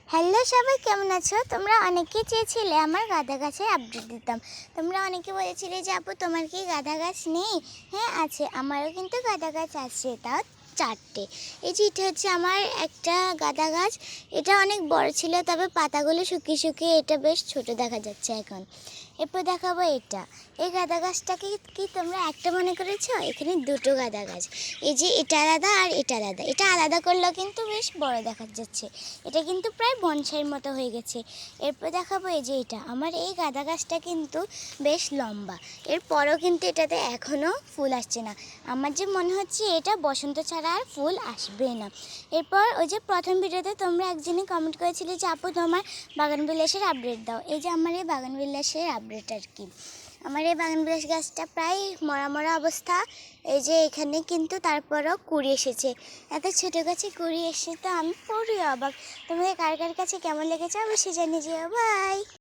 Hello সবাই, কেমন আছো? তোমরা অনেকেই চেয়েছিলে আমার গাঁদা গাছের আপডেট দিতাম। তোমরা অনেকে বলেছিলে যে আপু তোমার কি গাঁদা গাছ নেই? হ্যাঁ আছে, আমারও কিন্তু গাঁদা গাছ আছে, তাও 4টে। এই যে এটা হচ্ছে আমার একটা গাঁদা গাছ। এটা অনেক বড় ছিল, তবে পাতাগুলো শুকিয়ে শুকিয়ে এটা বেশ ছোট দেখা যাচ্ছে এখন। এরপর দেখাবো এটা। এই গাঁদা গাছটাকে কি তোমরা একটা মনে করেছো? এখানে দুটো গাঁদা গাছ। এই যে এটা আলাদা আর এটা আলাদা, এটা আলাদা করলেও কিন্তু বেশ বড় দেখা যাচ্ছে। এটা কিন্তু প্রায় বনসাইয়ের মতো হয়ে গেছে। এরপর দেখাবো এই যে এটা আমার এই গাঁদা গাছটা কিন্তু বেশ লম্বা। এরপরও কিন্তু এটাতে এখনও ফুল আসছে না। আমার যে মনে হচ্ছে এটা বসন্ত ছাড়া আর ফুল আসবে না। এরপর ওই যে প্রথম ভিডিওতে তোমরা একজনই কমেন্ট করেছিলে যে আপু তোমার বাগানবিলাসের আপডেট দাও। এই যে আমার এই বাগানবিলাসের আপডেট আর কি। আমার এই বাগানবিলাস গাছটা প্রায় মরা মরা অবস্থা। এই যে এখানে কিন্তু তারপরও কুড়ি এসেছে। এত ছোটো গাছে কুড়ি এসে তো আমি পুরোই অবাক। তোমাদের কার কার কাছে কেমন লেগেছে অবশ্যই জানিয়ে যেও। বাই।